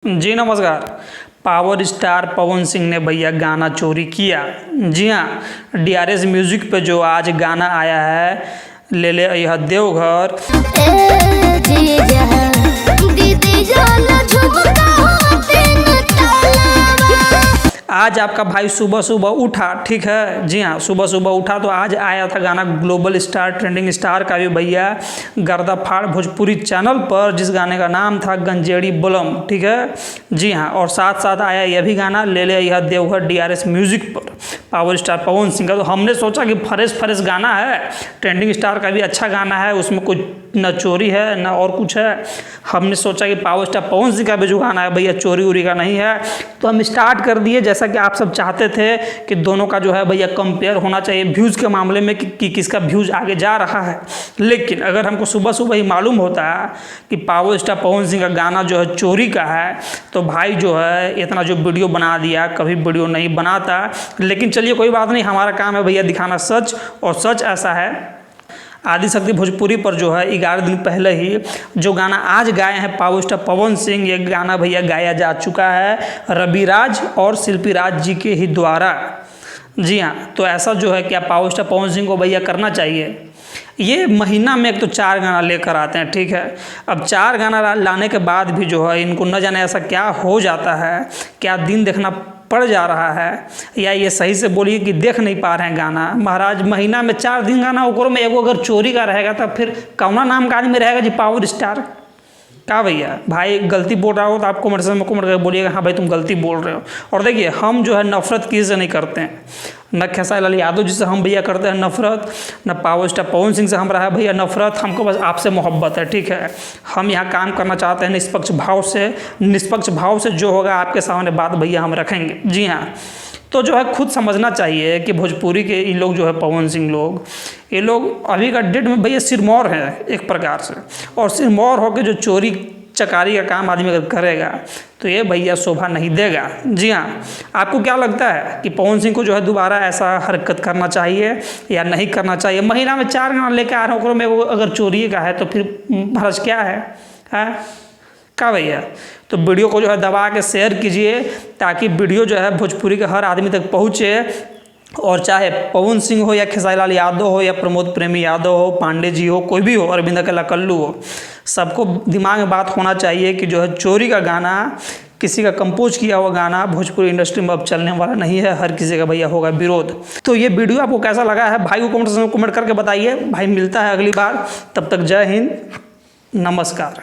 जी नमस्कार। Power star Pawan Singh ने भैया गाना चोरी किया। जी हाँ, डीआरएस म्यूजिक पे जो आज गाना आया है ले ले यह देवघर। आज आपका भाई सुबह सुबह उठा, ठीक है, जी हाँ, सुबह सुबह उठा तो आज आया था गाना ग्लोबल स्टार ट्रेंडिंग स्टार का भी भैया गर्दा फाड़ भोजपुरी चैनल पर, जिस गाने का नाम था गंजेड़ी बलम, ठीक है, जी हाँ। और साथ साथ आया यह भी गाना ले ले यह देवघर डीआरएस म्यूजिक पर पावर स्टार पवन सिंह का। तो हमने सोचा कि फ्रेश फ्रेश गाना है, ट्रेंडिंग स्टार का भी अच्छा गाना है, उसमें कुछ न चोरी है न और कुछ है। हमने सोचा कि पावर स्टार पवन सिंह का भी जो गाना है भैया चोरी उरी का नहीं है, तो हम स्टार्ट कर दिए। जैसा कि आप सब चाहते थे कि दोनों का जो है भैया कंपेयर होना चाहिए व्यूज़ के मामले में कि किसका व्यूज़ आगे जा रहा है। लेकिन अगर हमको सुबह सुबह ही मालूम होता कि पावर स्टार पवन सिंह का गाना जो है चोरी का है, तो भाई जो है इतना जो वीडियो बना दिया, कभी वीडियो नहीं बनाता। लेकिन चलिए कोई बात नहीं, हमारा काम है भैया दिखाना सच, और सच ऐसा है आदिशक्ति भोजपुरी पर जो है 11 दिन पहले ही जो गाना आज गाए हैं पावर स्टार पवन सिंह, ये गाना भैया गाया जा चुका है रविराज और शिल्पी राज जी के ही द्वारा। जी हाँ, तो ऐसा जो है क्या पावर स्टार पवन सिंह को भैया करना चाहिए। ये महीना में एक तो 4 गाना लेकर आते हैं, ठीक है। अब 4 गाना लाने के बाद भी जो है इनको न जाने ऐसा क्या हो जाता है, क्या दिन देखना पड़ जा रहा है, या ये सही से बोलिए कि देख नहीं पा रहे हैं गाना। महाराज महीना में 4 दिन गाना ओकरो में एगो अगर चोरी का रहेगा तो फिर कौना नाम का आदमी रहेगा जी पावर स्टार का। भैया भाई गलती बोल रहा हो तो आप कमेंट में कमेंट करके बोलिएगा हाँ भाई तुम गलती बोल रहे हो। और देखिए हम जो है नफरत किसी से नहीं करते हैं, न खेसारी लाल यादव जी से हम भैया करते हैं नफरत, न पावर स्टार पवन सिंह से हम रहा है भैया नफरत। हमको बस आपसे मोहब्बत है, ठीक है। हम यहाँ काम करना चाहते हैं निष्पक्ष भाव से जो होगा आपके सामने बात भैया हम रखेंगे। जी हाँ, तो जो है खुद समझना चाहिए कि भोजपुरी के ये लोग जो है पवन सिंह लोग, ये लोग अभी का डेट में भैया सिरमौर है एक प्रकार से, और सिरमौर होकर जो चोरी चकारी का काम आदमी अगर करेगा तो ये भैया शोभा नहीं देगा। जी हाँ, आपको क्या लगता है कि पवन सिंह को जो है दोबारा ऐसा हरकत करना चाहिए या नहीं करना चाहिए। महीना में 4 गाना लेकर आ रहे हैं, में वो अगर चोरी का है तो फिर महाराज क्या है का भैया। तो वीडियो को जो है दबा के शेयर कीजिए ताकि वीडियो जो है भोजपुरी के हर आदमी तक पहुँचे। और चाहे पवन सिंह हो या खेसारी लाल यादव हो या प्रमोद प्रेमी यादव हो, पांडे जी हो, कोई भी हो, अरविंद अकेला कल्लू हो, सबको दिमाग में बात होना चाहिए कि जो है चोरी का गाना, किसी का कंपोज किया हुआ गाना भोजपुरी इंडस्ट्री में अब चलने वाला नहीं है। हर किसी का भैया होगा विरोध। तो ये वीडियो आपको कैसा लगा है भाई को कमेंट करके बताइए। भाई मिलता है अगली बार, तब तक जय हिंद, नमस्कार।